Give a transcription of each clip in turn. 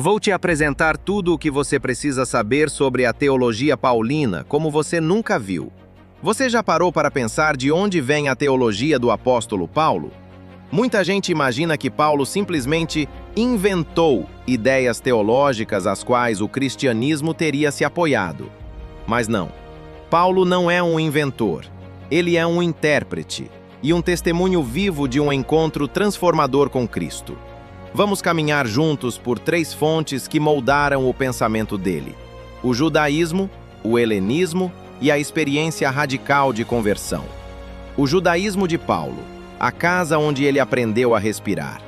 Vou te apresentar tudo o que você precisa saber sobre a teologia paulina, como você nunca viu. Você já parou para pensar de onde vem a teologia do apóstolo Paulo? Muita gente imagina que Paulo simplesmente inventou ideias teológicas às quais o cristianismo teria se apoiado. Mas não. Paulo não é um inventor. Ele é um intérprete e um testemunho vivo de um encontro transformador com Cristo. Vamos caminhar juntos por 3 fontes que moldaram o pensamento dele: o judaísmo, o helenismo e a experiência radical de conversão. O judaísmo de Paulo, a casa onde ele aprendeu a respirar.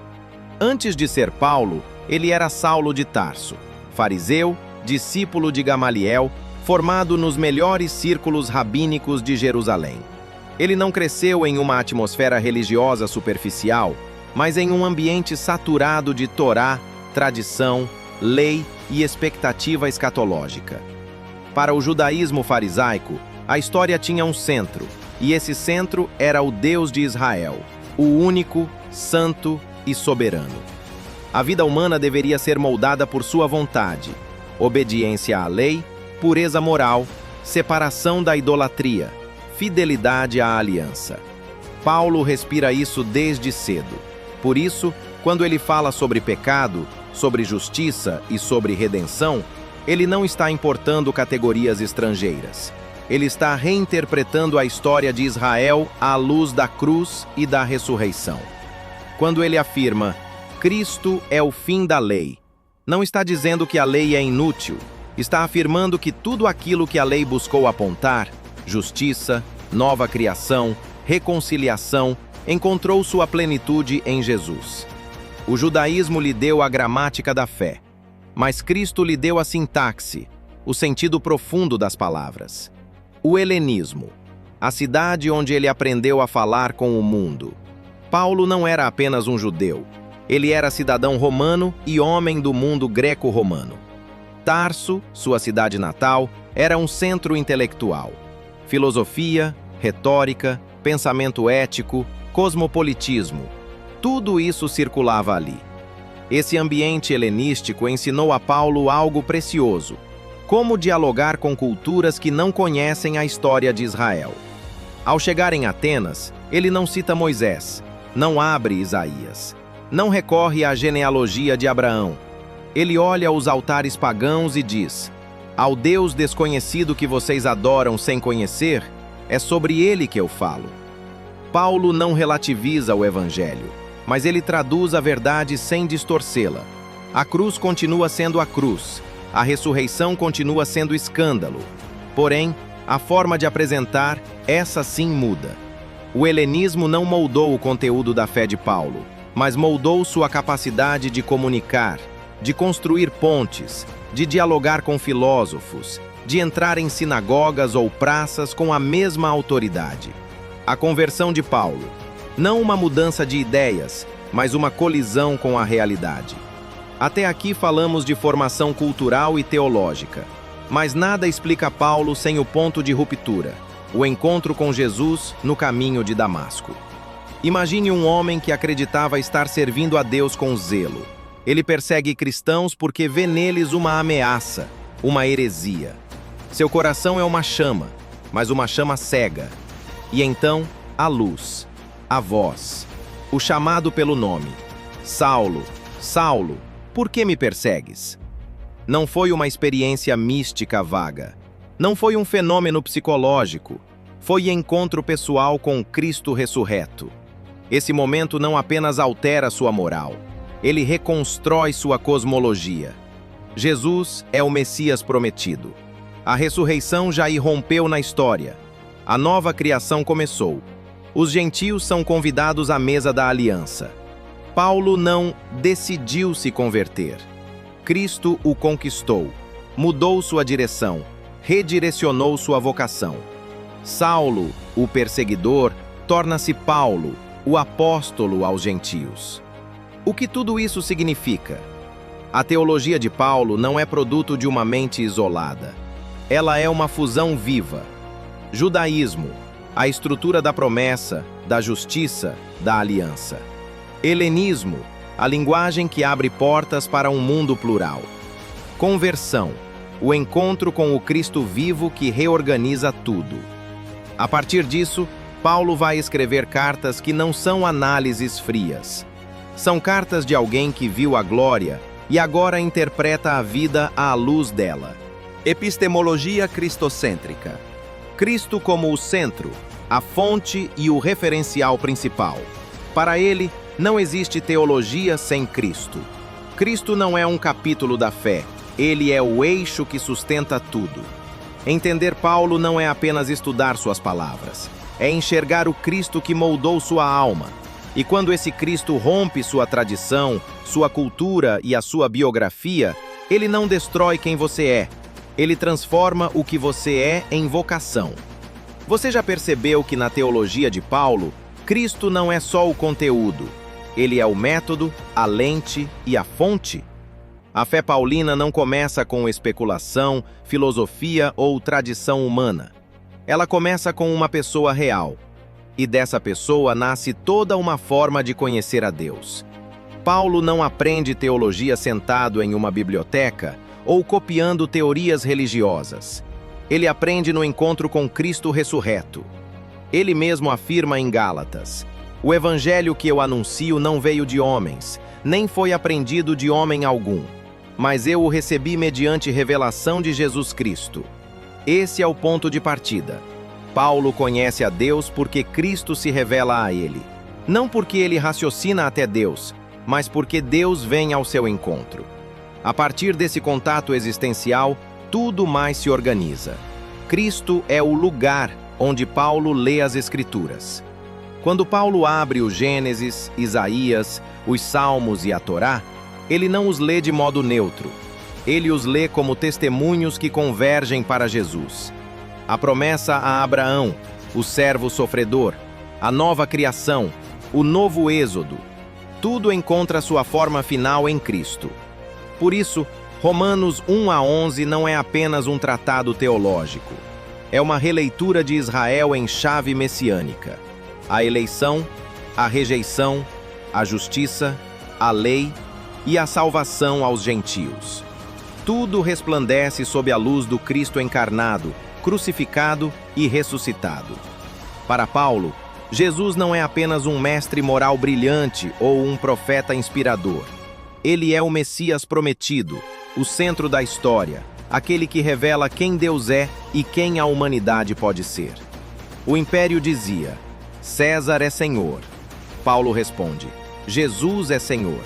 Antes de ser Paulo, ele era Saulo de Tarso, fariseu, discípulo de Gamaliel, formado nos melhores círculos rabínicos de Jerusalém. Ele não cresceu em uma atmosfera religiosa superficial, mas em um ambiente saturado de Torá, tradição, lei e expectativa escatológica. Para o judaísmo farisaico, a história tinha um centro, e esse centro era o Deus de Israel, o único, santo e soberano. A vida humana deveria ser moldada por sua vontade, obediência à lei, pureza moral, separação da idolatria, fidelidade à aliança. Paulo respira isso desde cedo. Por isso, quando ele fala sobre pecado, sobre justiça e sobre redenção, ele não está importando categorias estrangeiras. Ele está reinterpretando a história de Israel à luz da cruz e da ressurreição. Quando ele afirma, Cristo é o fim da lei, não está dizendo que a lei é inútil, está afirmando que tudo aquilo que a lei buscou apontar, justiça, nova criação, reconciliação, encontrou sua plenitude em Jesus. O judaísmo lhe deu a gramática da fé, mas Cristo lhe deu a sintaxe, o sentido profundo das palavras. O helenismo, a cidade onde ele aprendeu a falar com o mundo. Paulo não era apenas um judeu, ele era cidadão romano e homem do mundo greco-romano. Tarso, sua cidade natal, era um centro intelectual. Filosofia, retórica, pensamento ético, cosmopolitismo, tudo isso circulava ali. Esse ambiente helenístico ensinou a Paulo algo precioso: como dialogar com culturas que não conhecem a história de Israel. Ao chegar em Atenas, ele não cita Moisés, não abre Isaías, não recorre à genealogia de Abraão. Ele olha os altares pagãos e diz: ao Deus desconhecido que vocês adoram sem conhecer, é sobre ele que eu falo. Paulo não relativiza o Evangelho, mas ele traduz a verdade sem distorcê-la. A cruz continua sendo a cruz, a ressurreição continua sendo escândalo. Porém, a forma de apresentar, essa sim muda. O helenismo não moldou o conteúdo da fé de Paulo, mas moldou sua capacidade de comunicar, de construir pontes, de dialogar com filósofos, de entrar em sinagogas ou praças com a mesma autoridade. A conversão de Paulo, não uma mudança de ideias, mas uma colisão com a realidade. Até aqui falamos de formação cultural e teológica, mas nada explica Paulo sem o ponto de ruptura, o encontro com Jesus no caminho de Damasco. Imagine um homem que acreditava estar servindo a Deus com zelo. Ele persegue cristãos porque vê neles uma ameaça, uma heresia. Seu coração é uma chama, mas uma chama cega. E então, a luz, a voz, o chamado pelo nome. Saulo, Saulo, por que me persegues? Não foi uma experiência mística vaga. Não foi um fenômeno psicológico. Foi encontro pessoal com Cristo ressurreto. Esse momento não apenas altera sua moral, ele reconstrói sua cosmologia. Jesus é o Messias prometido. A ressurreição já irrompeu na história. A nova criação começou. Os gentios são convidados à mesa da aliança. Paulo não decidiu se converter. Cristo o conquistou, mudou sua direção, redirecionou sua vocação. Saulo, o perseguidor, torna-se Paulo, o apóstolo aos gentios. O que tudo isso significa? A teologia de Paulo não é produto de uma mente isolada. Ela é uma fusão viva. Judaísmo, a estrutura da promessa, da justiça, da aliança. Helenismo, a linguagem que abre portas para um mundo plural. Conversão, o encontro com o Cristo vivo que reorganiza tudo. A partir disso, Paulo vai escrever cartas que não são análises frias. São cartas de alguém que viu a glória e agora interpreta a vida à luz dela. Epistemologia cristocêntrica. Cristo como o centro, a fonte e o referencial principal. Para ele, não existe teologia sem Cristo. Cristo não é um capítulo da fé, ele é o eixo que sustenta tudo. Entender Paulo não é apenas estudar suas palavras, é enxergar o Cristo que moldou sua alma. E quando esse Cristo rompe sua tradição, sua cultura e a sua biografia, ele não destrói quem você é, ele transforma o que você é em vocação. Você já percebeu que na teologia de Paulo, Cristo não é só o conteúdo, ele é o método, a lente e a fonte? A fé paulina não começa com especulação, filosofia ou tradição humana. Ela começa com uma pessoa real. E dessa pessoa nasce toda uma forma de conhecer a Deus. Paulo não aprende teologia sentado em uma biblioteca ou copiando teorias religiosas. Ele aprende no encontro com Cristo ressurreto. Ele mesmo afirma em Gálatas: o evangelho que eu anuncio não veio de homens, nem foi aprendido de homem algum, mas eu o recebi mediante revelação de Jesus Cristo. Esse é o ponto de partida. Paulo conhece a Deus porque Cristo se revela a ele. Não porque ele raciocina até Deus, mas porque Deus vem ao seu encontro. A partir desse contato existencial, tudo mais se organiza. Cristo é o lugar onde Paulo lê as Escrituras. Quando Paulo abre o Gênesis, Isaías, os Salmos e a Torá, ele não os lê de modo neutro. Ele os lê como testemunhos que convergem para Jesus. A promessa a Abraão, o servo sofredor, a nova criação, o novo êxodo, tudo encontra sua forma final em Cristo. Por isso, Romanos 1-11 não é apenas um tratado teológico. É uma releitura de Israel em chave messiânica. A eleição, a rejeição, a justiça, a lei e a salvação aos gentios. Tudo resplandece sob a luz do Cristo encarnado, crucificado e ressuscitado. Para Paulo, Jesus não é apenas um mestre moral brilhante ou um profeta inspirador. Ele é o Messias prometido, o centro da história, aquele que revela quem Deus é e quem a humanidade pode ser. O Império dizia: César é Senhor. Paulo responde: Jesus é Senhor.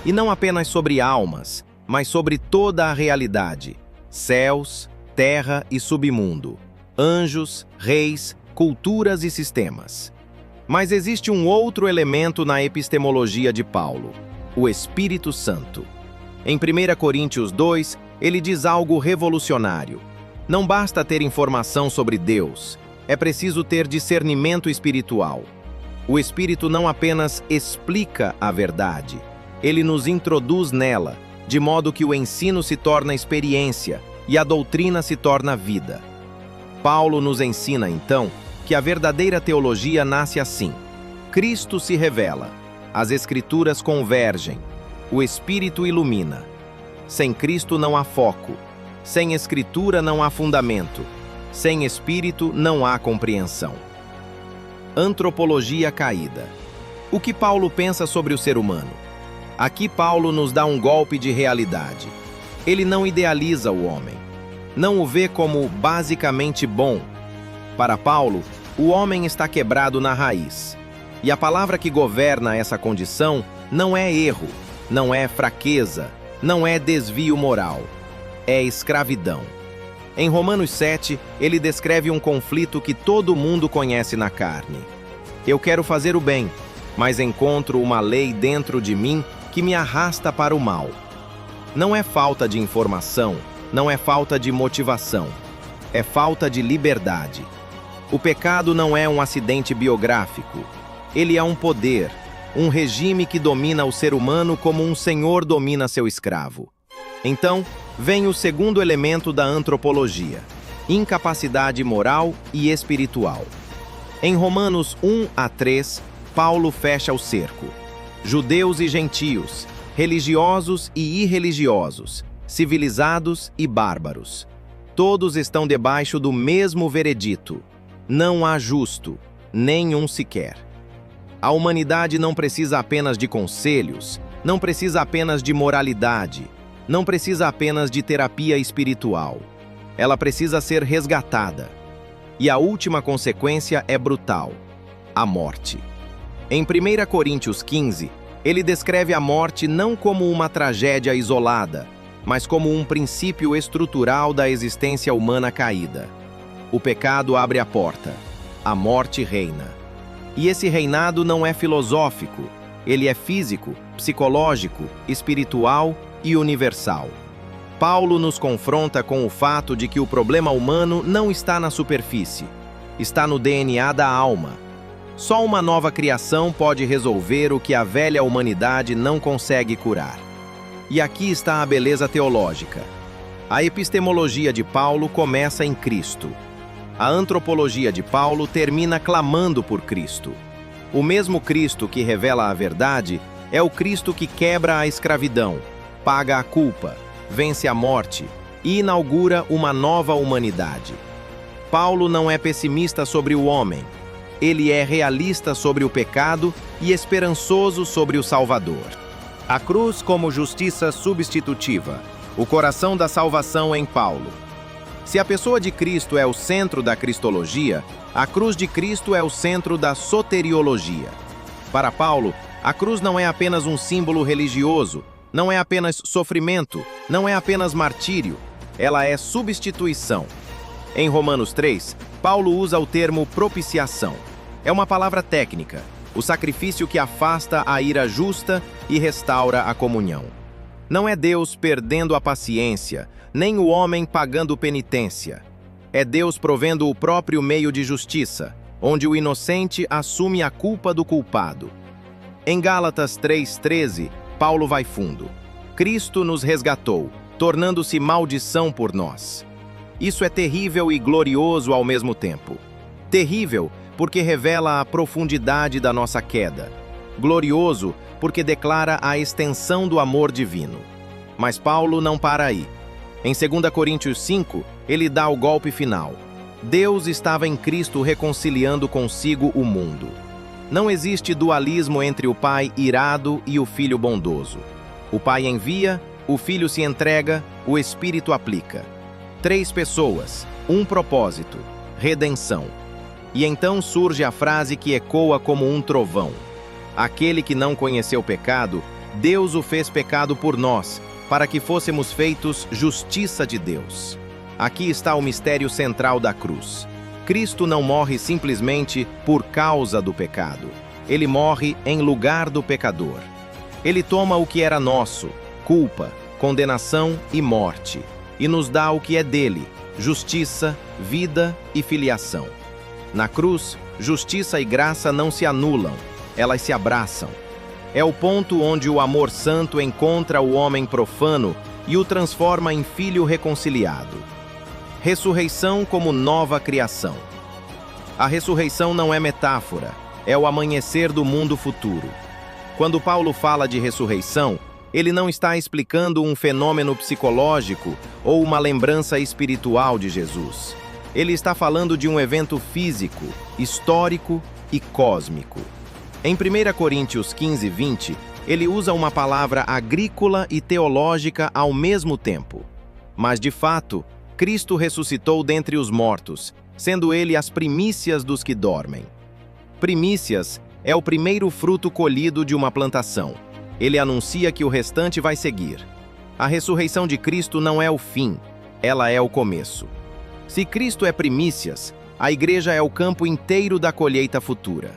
E não apenas sobre almas, mas sobre toda a realidade: céus, terra e submundo, anjos, reis, culturas e sistemas. Mas existe um outro elemento na epistemologia de Paulo: o Espírito Santo. Em 1 Coríntios 2, ele diz algo revolucionário. Não basta ter informação sobre Deus, é preciso ter discernimento espiritual. O Espírito não apenas explica a verdade, ele nos introduz nela, de modo que o ensino se torna experiência e a doutrina se torna vida. Paulo nos ensina, então, que a verdadeira teologia nasce assim: Cristo se revela, as Escrituras convergem, o Espírito ilumina. Sem Cristo não há foco, sem Escritura não há fundamento, sem Espírito não há compreensão. Antropologia caída. O que Paulo pensa sobre o ser humano? Aqui Paulo nos dá um golpe de realidade. Ele não idealiza o homem, não o vê como basicamente bom. Para Paulo, o homem está quebrado na raiz. E a palavra que governa essa condição não é erro, não é fraqueza, não é desvio moral, é escravidão. Em Romanos 7, ele descreve um conflito que todo mundo conhece na carne. Eu quero fazer o bem, mas encontro uma lei dentro de mim que me arrasta para o mal. Não é falta de informação, não é falta de motivação, é falta de liberdade. O pecado não é um acidente biográfico, ele é um poder, um regime que domina o ser humano como um senhor domina seu escravo. Então, vem o segundo elemento da antropologia: incapacidade moral e espiritual. Em Romanos 1-3, Paulo fecha o cerco. judeus e gentios, religiosos e irreligiosos, civilizados e bárbaros. Todos estão debaixo do mesmo veredito. Não há justo, nenhum sequer. A humanidade não precisa apenas de conselhos, não precisa apenas de moralidade, não precisa apenas de terapia espiritual. Ela precisa ser resgatada. E a última consequência é brutal: a morte. Em 1 Coríntios 15, ele descreve a morte não como uma tragédia isolada, mas como um princípio estrutural da existência humana caída. O pecado abre a porta, a morte reina. E esse reinado não é filosófico, ele é físico, psicológico, espiritual e universal. Paulo nos confronta com o fato de que o problema humano não está na superfície, está no DNA da alma. Só uma nova criação pode resolver o que a velha humanidade não consegue curar. E aqui está a beleza teológica. A epistemologia de Paulo começa em Cristo. A antropologia de Paulo termina clamando por Cristo. O mesmo Cristo que revela a verdade é o Cristo que quebra a escravidão, paga a culpa, vence a morte e inaugura uma nova humanidade. Paulo não é pessimista sobre o homem. Ele é realista sobre o pecado e esperançoso sobre o Salvador. A cruz como justiça substitutiva, o coração da salvação em Paulo. Se a pessoa de Cristo é o centro da cristologia, a cruz de Cristo é o centro da soteriologia. Para Paulo, a cruz não é apenas um símbolo religioso, não é apenas sofrimento, não é apenas martírio, ela é substituição. Em Romanos 3, Paulo usa o termo propiciação. É uma palavra técnica, o sacrifício que afasta a ira justa e restaura a comunhão. Não é Deus perdendo a paciência, nem o homem pagando penitência. É Deus provendo o próprio meio de justiça, onde o inocente assume a culpa do culpado. Em Gálatas 3:13, Paulo vai fundo. Cristo nos resgatou, tornando-se maldição por nós. Isso é terrível e glorioso ao mesmo tempo. Terrível porque revela a profundidade da nossa queda. Glorioso porque declara a extensão do amor divino. Mas Paulo não para aí. Em 2 Coríntios 5, ele dá o golpe final. Deus estava em Cristo reconciliando consigo o mundo. Não existe dualismo entre o Pai irado e o Filho bondoso. O Pai envia, o Filho se entrega, o Espírito aplica. 3 pessoas, um propósito: redenção. E então surge a frase que ecoa como um trovão. Aquele que não conheceu pecado, Deus o fez pecado por nós, para que fôssemos feitos justiça de Deus. Aqui está o mistério central da cruz. Cristo não morre simplesmente por causa do pecado. Ele morre em lugar do pecador. Ele toma o que era nosso, culpa, condenação e morte, e nos dá o que é dele, justiça, vida e filiação. Na cruz, justiça e graça não se anulam, elas se abraçam. É o ponto onde o amor santo encontra o homem profano e o transforma em filho reconciliado. Ressurreição como nova criação. A ressurreição não é metáfora, é o amanhecer do mundo futuro. Quando Paulo fala de ressurreição, ele não está explicando um fenômeno psicológico ou uma lembrança espiritual de Jesus. Ele está falando de um evento físico, histórico e cósmico. Em 1 Coríntios 15:20, ele usa uma palavra agrícola e teológica ao mesmo tempo. Mas, de fato, Cristo ressuscitou dentre os mortos, sendo ele as primícias dos que dormem. Primícias é o primeiro fruto colhido de uma plantação. Ele anuncia que o restante vai seguir. A ressurreição de Cristo não é o fim, ela é o começo. Se Cristo é primícias, a igreja é o campo inteiro da colheita futura.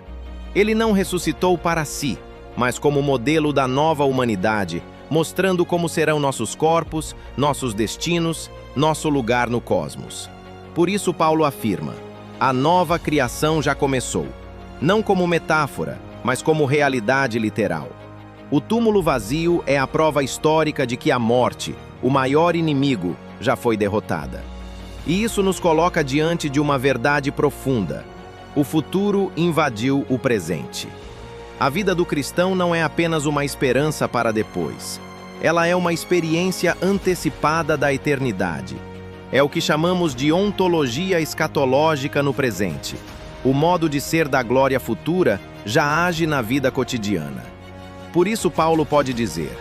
Ele não ressuscitou para si, mas como modelo da nova humanidade, mostrando como serão nossos corpos, nossos destinos, nosso lugar no cosmos. Por isso Paulo afirma: a nova criação já começou, não como metáfora, mas como realidade literal. O túmulo vazio é a prova histórica de que a morte, o maior inimigo, já foi derrotada. E isso nos coloca diante de uma verdade profunda: o futuro invadiu o presente. A vida do cristão não é apenas uma esperança para depois. Ela é uma experiência antecipada da eternidade. É o que chamamos de ontologia escatológica no presente. O modo de ser da glória futura já age na vida cotidiana. Por isso Paulo pode dizer: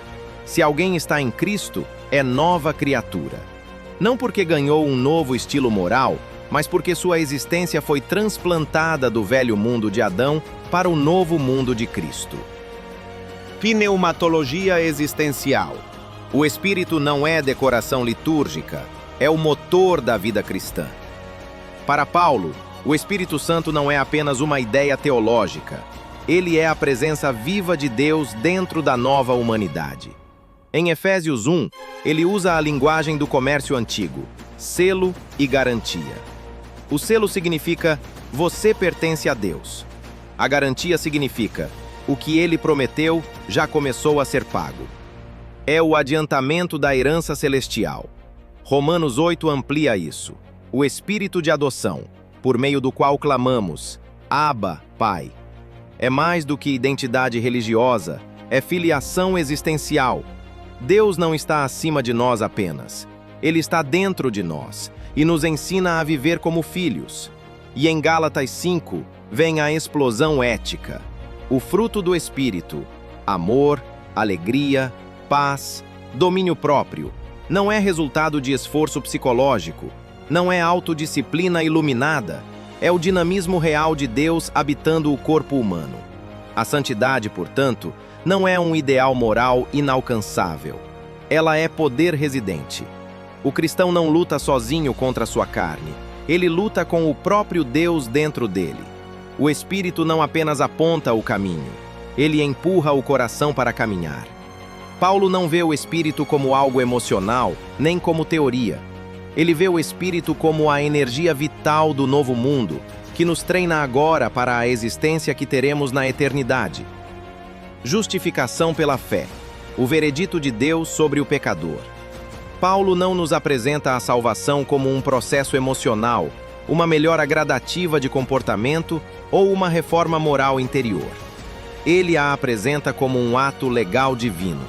se alguém está em Cristo, é nova criatura. Não porque ganhou um novo estilo moral, mas porque sua existência foi transplantada do velho mundo de Adão para o novo mundo de Cristo. Pneumatologia existencial. O Espírito não é decoração litúrgica, é o motor da vida cristã. Para Paulo, o Espírito Santo não é apenas uma ideia teológica. Ele é a presença viva de Deus dentro da nova humanidade. Em Efésios 1, ele usa a linguagem do comércio antigo, selo e garantia. O selo significa você pertence a Deus. A garantia significa o que ele prometeu já começou a ser pago. É o adiantamento da herança celestial. Romanos 8 amplia isso. O espírito de adoção, por meio do qual clamamos, Abba, Pai. É mais do que identidade religiosa, é filiação existencial. Deus não está acima de nós apenas. Ele está dentro de nós e nos ensina a viver como filhos. E em Gálatas 5 vem a explosão ética. O fruto do Espírito, amor, alegria, paz, domínio próprio, não é resultado de esforço psicológico, não é autodisciplina iluminada, é o dinamismo real de Deus habitando o corpo humano. A santidade, portanto, não é um ideal moral inalcançável. Ela é poder residente. O cristão não luta sozinho contra sua carne. Ele luta com o próprio Deus dentro dele. O Espírito não apenas aponta o caminho, ele empurra o coração para caminhar. Paulo não vê o Espírito como algo emocional, nem como teoria. Ele vê o Espírito como a energia vital do novo mundo, que nos treina agora para a existência que teremos na eternidade. Justificação pela fé, o veredito de Deus sobre o pecador. Paulo não nos apresenta a salvação como um processo emocional, uma melhora gradativa de comportamento ou uma reforma moral interior. Ele a apresenta como um ato legal divino.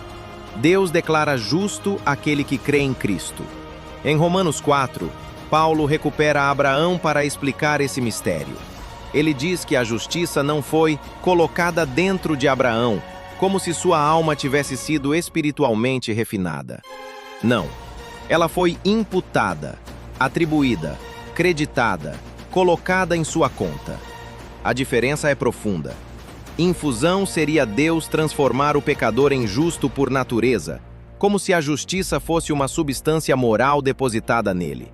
Deus declara justo aquele que crê em Cristo. Em Romanos 4, Paulo recupera Abraão para explicar esse mistério. Ele diz que a justiça não foi colocada dentro de Abraão, como se sua alma tivesse sido espiritualmente refinada. Não. Ela foi imputada, atribuída, creditada, colocada em sua conta. A diferença é profunda. Infusão seria Deus transformar o pecador em justo por natureza, como se a justiça fosse uma substância moral depositada nele.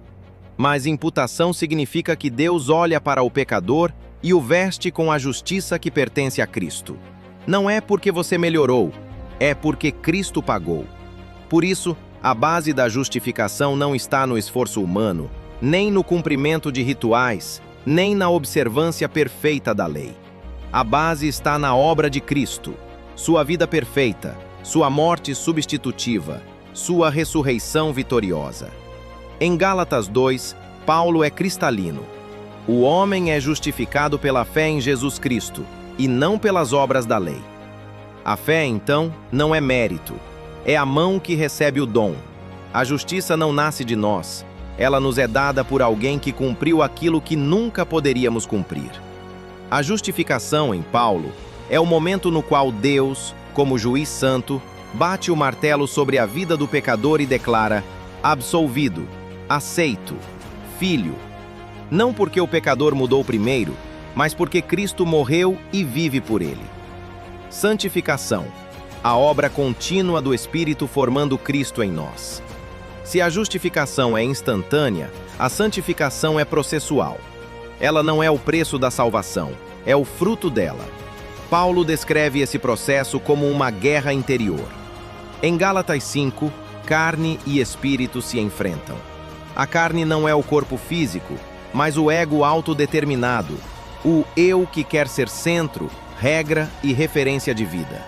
Mas imputação significa que Deus olha para o pecador e o veste com a justiça que pertence a Cristo. Não é porque você melhorou, é porque Cristo pagou. Por isso, a base da justificação não está no esforço humano, nem no cumprimento de rituais, nem na observância perfeita da lei. A base está na obra de Cristo, sua vida perfeita, sua morte substitutiva, sua ressurreição vitoriosa. Em Gálatas 2, Paulo é cristalino. O homem é justificado pela fé em Jesus Cristo, e não pelas obras da lei. A fé, então, não é mérito, é a mão que recebe o dom. A justiça não nasce de nós, ela nos é dada por alguém que cumpriu aquilo que nunca poderíamos cumprir. A justificação, em Paulo, é o momento no qual Deus, como juiz santo, bate o martelo sobre a vida do pecador e declara: absolvido, aceito, filho. Não porque o pecador mudou primeiro, mas porque Cristo morreu e vive por ele. Santificação, a obra contínua do Espírito formando Cristo em nós. Se a justificação é instantânea, a santificação é processual. Ela não é o preço da salvação, é o fruto dela. Paulo descreve esse processo como uma guerra interior. Em Gálatas 5, carne e espírito se enfrentam. A carne não é o corpo físico, mas o ego autodeterminado, o eu que quer ser centro, regra e referência de vida.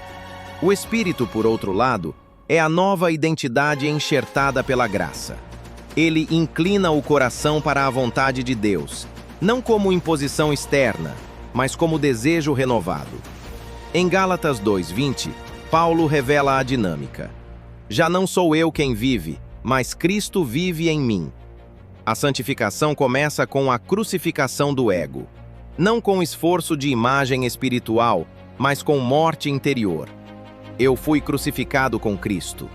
O espírito, por outro lado, é a nova identidade enxertada pela graça. Ele inclina o coração para a vontade de Deus, não como imposição externa, mas como desejo renovado. Em Gálatas 2:20, Paulo revela a dinâmica. Já não sou eu quem vive, mas Cristo vive em mim. A santificação começa com a crucificação do ego. Não com esforço de imagem espiritual, mas com morte interior. Eu fui crucificado com Cristo.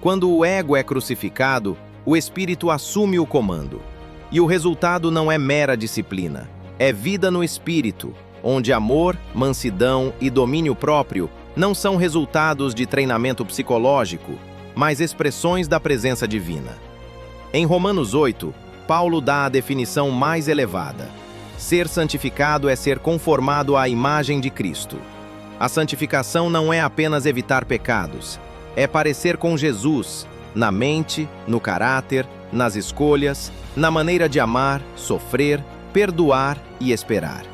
Quando o ego é crucificado, o espírito assume o comando. E o resultado não é mera disciplina, é vida no espírito, onde amor, mansidão e domínio próprio não são resultados de treinamento psicológico, mas expressões da presença divina. Em Romanos 8, Paulo dá a definição mais elevada. Ser santificado é ser conformado à imagem de Cristo. A santificação não é apenas evitar pecados, é parecer com Jesus, na mente, no caráter, nas escolhas, na maneira de amar, sofrer, perdoar e esperar.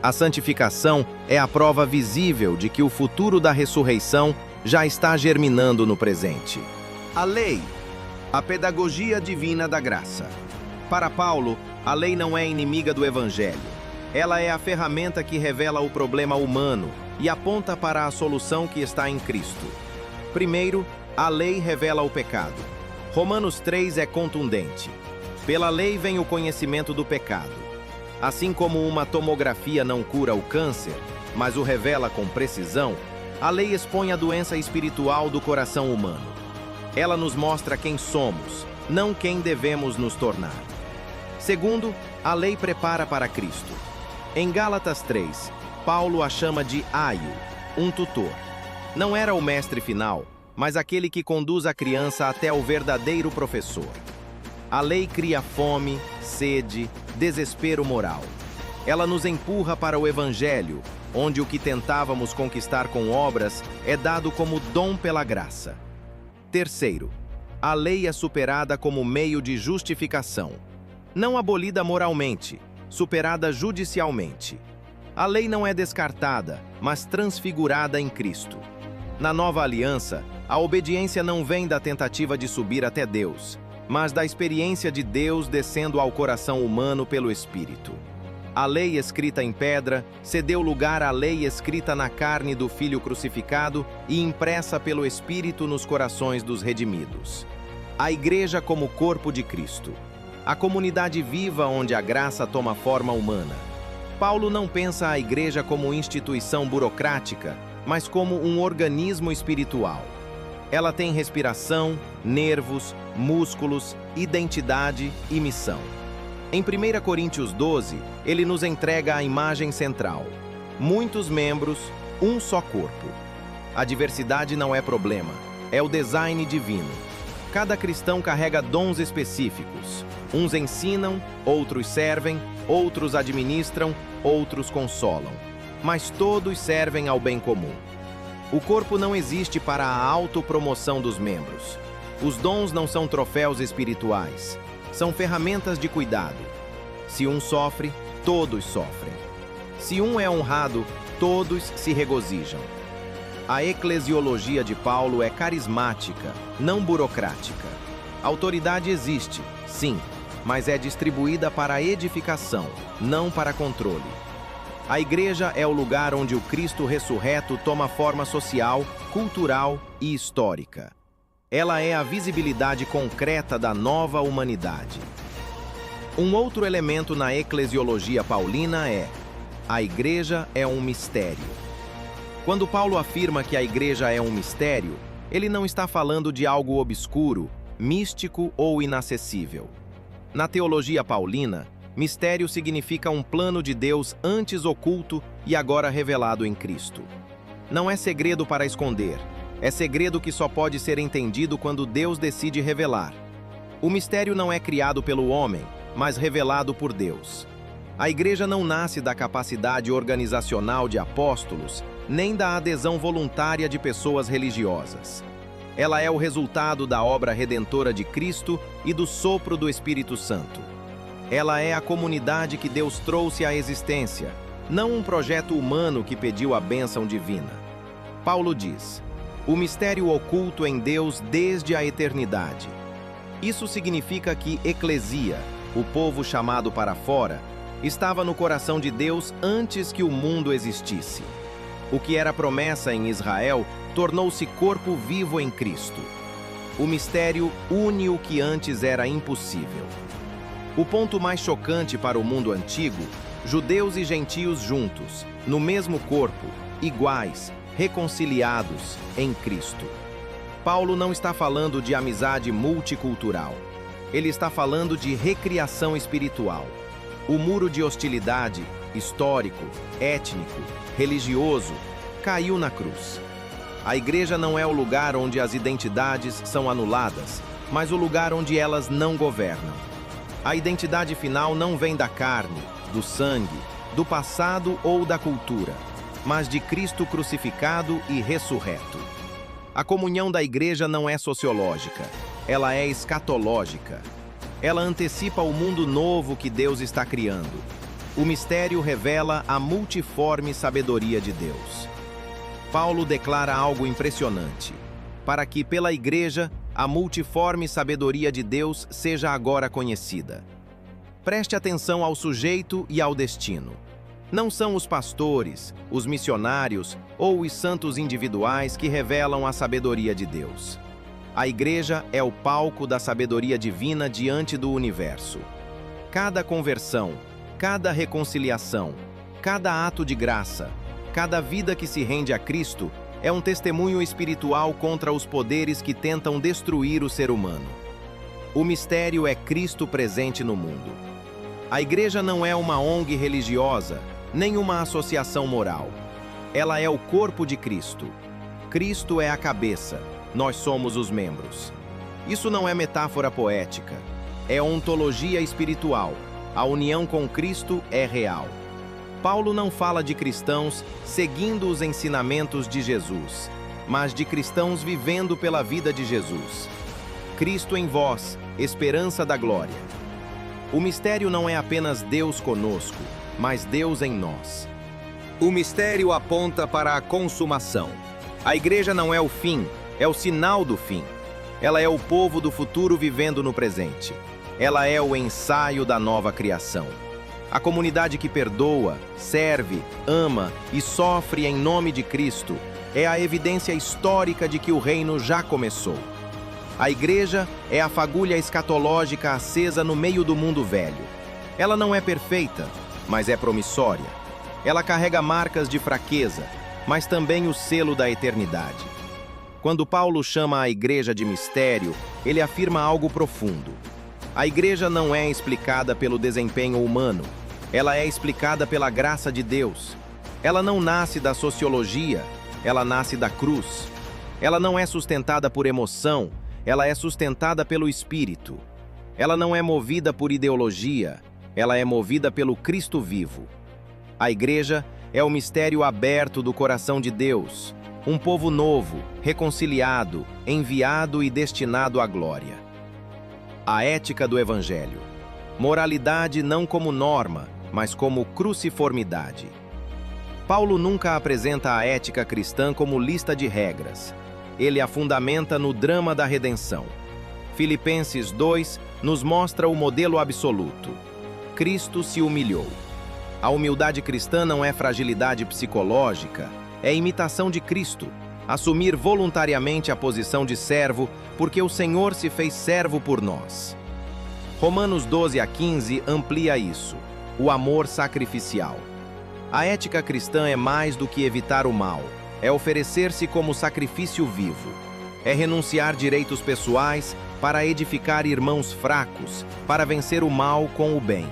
A santificação é a prova visível de que o futuro da ressurreição já está germinando no presente. A lei, a pedagogia divina da graça. Para Paulo, a lei não é inimiga do Evangelho. Ela é a ferramenta que revela o problema humano e aponta para a solução que está em Cristo. Primeiro, a lei revela o pecado. Romanos 3 é contundente. Pela lei vem o conhecimento do pecado. Assim como uma tomografia não cura o câncer, mas o revela com precisão, a lei expõe a doença espiritual do coração humano. Ela nos mostra quem somos, não quem devemos nos tornar. Segundo, a lei prepara para Cristo. Em Gálatas 3, Paulo a chama de aio, um tutor. Não era o mestre final, mas aquele que conduz a criança até o verdadeiro professor. A lei cria fome, sede, desespero moral. Ela nos empurra para o Evangelho, onde o que tentávamos conquistar com obras é dado como dom pela graça. Terceiro, a lei é superada como meio de justificação. Não abolida moralmente, superada judicialmente. A lei não é descartada, mas transfigurada em Cristo. Na nova aliança, a obediência não vem da tentativa de subir até Deus, mas da experiência de Deus descendo ao coração humano pelo Espírito. A lei escrita em pedra cedeu lugar à lei escrita na carne do Filho crucificado e impressa pelo Espírito nos corações dos redimidos. A Igreja como corpo de Cristo. A comunidade viva onde a graça toma forma humana. Paulo não pensa a Igreja como instituição burocrática, mas como um organismo espiritual. Ela tem respiração, nervos, músculos, identidade e missão. Em 1 Coríntios 12, ele nos entrega a imagem central. Muitos membros, um só corpo. A diversidade não é problema, é o design divino. Cada cristão carrega dons específicos. Uns ensinam, outros servem, outros administram, outros consolam. Mas todos servem ao bem comum. O corpo não existe para a autopromoção dos membros. Os dons não são troféus espirituais. São ferramentas de cuidado. Se um sofre, todos sofrem. Se um é honrado, todos se regozijam. A eclesiologia de Paulo é carismática, não burocrática. A autoridade existe, sim, mas é distribuída para edificação, não para controle. A igreja é o lugar onde o Cristo ressurreto toma forma social, cultural e histórica. Ela é a visibilidade concreta da nova humanidade. Um outro elemento na eclesiologia paulina é: a igreja é um mistério. Quando Paulo afirma que a igreja é um mistério, ele não está falando de algo obscuro, místico ou inacessível. Na teologia paulina, mistério significa um plano de Deus antes oculto e agora revelado em Cristo. Não é segredo para esconder, é segredo que só pode ser entendido quando Deus decide revelar. O mistério não é criado pelo homem, mas revelado por Deus. A igreja não nasce da capacidade organizacional de apóstolos, nem da adesão voluntária de pessoas religiosas. Ela é o resultado da obra redentora de Cristo e do sopro do Espírito Santo. Ela é a comunidade que Deus trouxe à existência, não um projeto humano que pediu a bênção divina. Paulo diz: o mistério oculto em Deus desde a eternidade. Isso significa que eclesia, o povo chamado para fora, estava no coração de Deus antes que o mundo existisse. O que era promessa em Israel tornou-se corpo vivo em Cristo. O mistério une o que antes era impossível. O ponto mais chocante para o mundo antigo: judeus e gentios juntos, no mesmo corpo, iguais, reconciliados em Cristo. Paulo não está falando de amizade multicultural. Ele está falando de recriação espiritual. O muro de hostilidade, histórico, étnico, religioso, caiu na cruz. A igreja não é o lugar onde as identidades são anuladas, mas o lugar onde elas não governam. A identidade final não vem da carne, do sangue, do passado ou da cultura, mas de Cristo crucificado e ressurreto. A comunhão da igreja não é sociológica, ela é escatológica. Ela antecipa o mundo novo que Deus está criando. O mistério revela a multiforme sabedoria de Deus. Paulo declara algo impressionante: para que, pela igreja, a multiforme sabedoria de Deus seja agora conhecida. Preste atenção ao sujeito e ao destino. Não são os pastores, os missionários ou os santos individuais que revelam a sabedoria de Deus. A igreja é o palco da sabedoria divina diante do universo. Cada conversão, cada reconciliação, cada ato de graça, cada vida que se rende a Cristo é um testemunho espiritual contra os poderes que tentam destruir o ser humano. O mistério é Cristo presente no mundo. A igreja não é uma ONG religiosa, nem uma associação moral. Ela é o corpo de Cristo. Cristo é a cabeça, nós somos os membros. Isso não é metáfora poética, é ontologia espiritual. A união com Cristo é real. Paulo não fala de cristãos seguindo os ensinamentos de Jesus, mas de cristãos vivendo pela vida de Jesus. Cristo em vós, esperança da glória. O mistério não é apenas Deus conosco, mas Deus em nós. O mistério aponta para a consumação. A igreja não é o fim, é o sinal do fim. Ela é o povo do futuro vivendo no presente. Ela é o ensaio da nova criação. A comunidade que perdoa, serve, ama e sofre em nome de Cristo é a evidência histórica de que o reino já começou. A igreja é a fagulha escatológica acesa no meio do mundo velho. Ela não é perfeita, mas é promissória. Ela carrega marcas de fraqueza, mas também o selo da eternidade. Quando Paulo chama a igreja de mistério, ele afirma algo profundo. A igreja não é explicada pelo desempenho humano, ela é explicada pela graça de Deus. Ela não nasce da sociologia, ela nasce da cruz. Ela não é sustentada por emoção, ela é sustentada pelo Espírito. Ela não é movida por ideologia, ela é movida pelo Cristo vivo. A igreja é o mistério aberto do coração de Deus, um povo novo, reconciliado, enviado e destinado à glória. A ética do Evangelho. Moralidade não como norma, mas como cruciformidade. Paulo nunca apresenta a ética cristã como lista de regras. Ele a fundamenta no drama da redenção. Filipenses 2 nos mostra o modelo absoluto. Cristo se humilhou. A humildade cristã não é fragilidade psicológica, é imitação de Cristo, assumir voluntariamente a posição de servo, porque o Senhor se fez servo por nós. Romanos 12-15 amplia isso, o amor sacrificial. A ética cristã é mais do que evitar o mal, é oferecer-se como sacrifício vivo, é renunciar direitos pessoais para edificar irmãos fracos, para vencer o mal com o bem.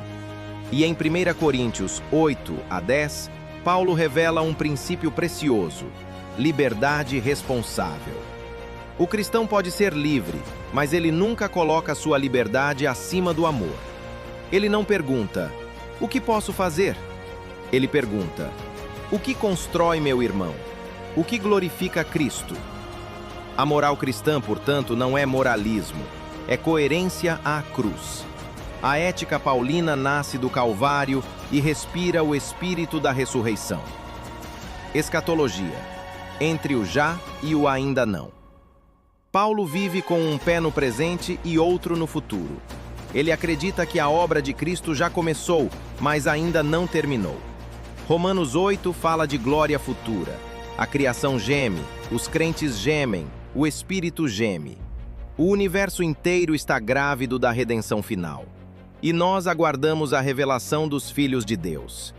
E em 1 Coríntios 8-10, Paulo revela um princípio precioso: liberdade responsável. O cristão pode ser livre, mas ele nunca coloca sua liberdade acima do amor. Ele não pergunta: o que posso fazer? Ele pergunta: o que constrói meu irmão? O que glorifica Cristo? A moral cristã, portanto, não é moralismo, é coerência à cruz. A ética paulina nasce do Calvário e respira o espírito da ressurreição. Escatologia. Entre o já e o ainda não. Paulo vive com um pé no presente e outro no futuro. Ele acredita que a obra de Cristo já começou, mas ainda não terminou. Romanos 8 fala de glória futura. A criação geme, os crentes gemem, o Espírito geme. O universo inteiro está grávido da redenção final. E nós aguardamos a revelação dos filhos de Deus.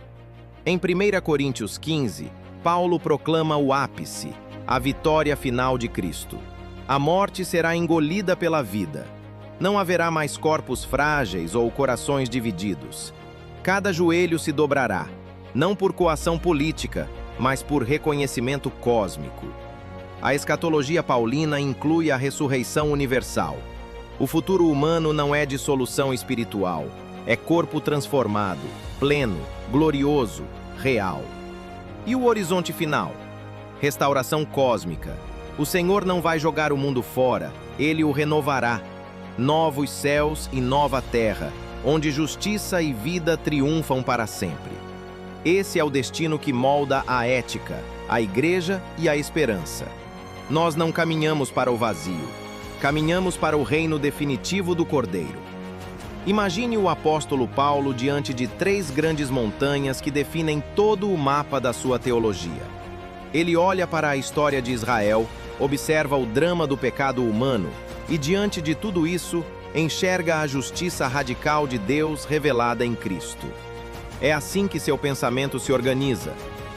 Em 1 Coríntios 15, Paulo proclama o ápice, a vitória final de Cristo. A morte será engolida pela vida. Não haverá mais corpos frágeis ou corações divididos. Cada joelho se dobrará, não por coação política, mas por reconhecimento cósmico. A escatologia paulina inclui a ressurreição universal. O futuro humano não é dissolução espiritual, é corpo transformado, pleno, glorioso, real. E o horizonte final? Restauração cósmica. O Senhor não vai jogar o mundo fora, Ele o renovará. Novos céus e nova terra, onde justiça e vida triunfam para sempre. Esse é o destino que molda a ética, a igreja e a esperança. Nós não caminhamos para o vazio, caminhamos para o reino definitivo do Cordeiro. Imagine o apóstolo Paulo diante de 3 grandes montanhas que definem todo o mapa da sua teologia. Ele olha para a história de Israel, observa o drama do pecado humano e, diante de tudo isso, enxerga a justiça radical de Deus revelada em Cristo. É assim que seu pensamento se organiza,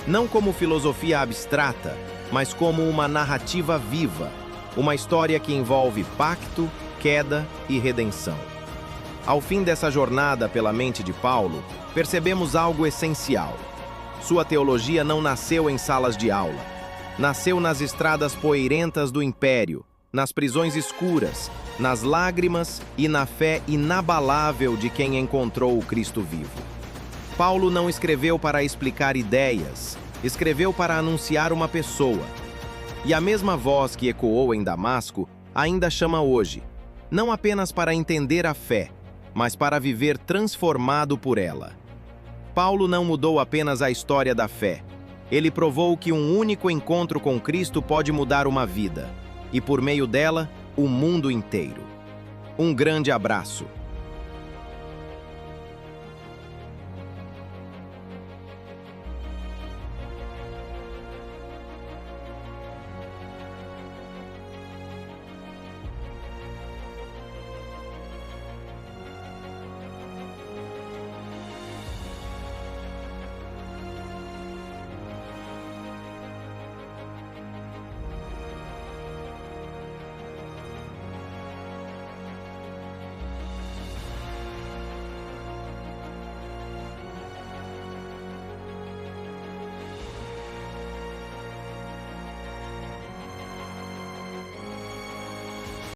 não como filosofia abstrata, mas como uma narrativa viva, uma história que envolve pacto, queda e redenção. Ao fim dessa jornada pela mente de Paulo, percebemos algo essencial. Sua teologia não nasceu em salas de aula. Nasceu nas estradas poeirentas do império, nas prisões escuras, nas lágrimas e na fé inabalável de quem encontrou o Cristo vivo. Paulo não escreveu para explicar ideias, escreveu para anunciar uma pessoa. E a mesma voz que ecoou em Damasco ainda chama hoje, não apenas para entender a fé, mas para viver transformado por ela. Paulo não mudou apenas a história da fé. Ele provou que um único encontro com Cristo pode mudar uma vida, e por meio dela, o mundo inteiro. Um grande abraço.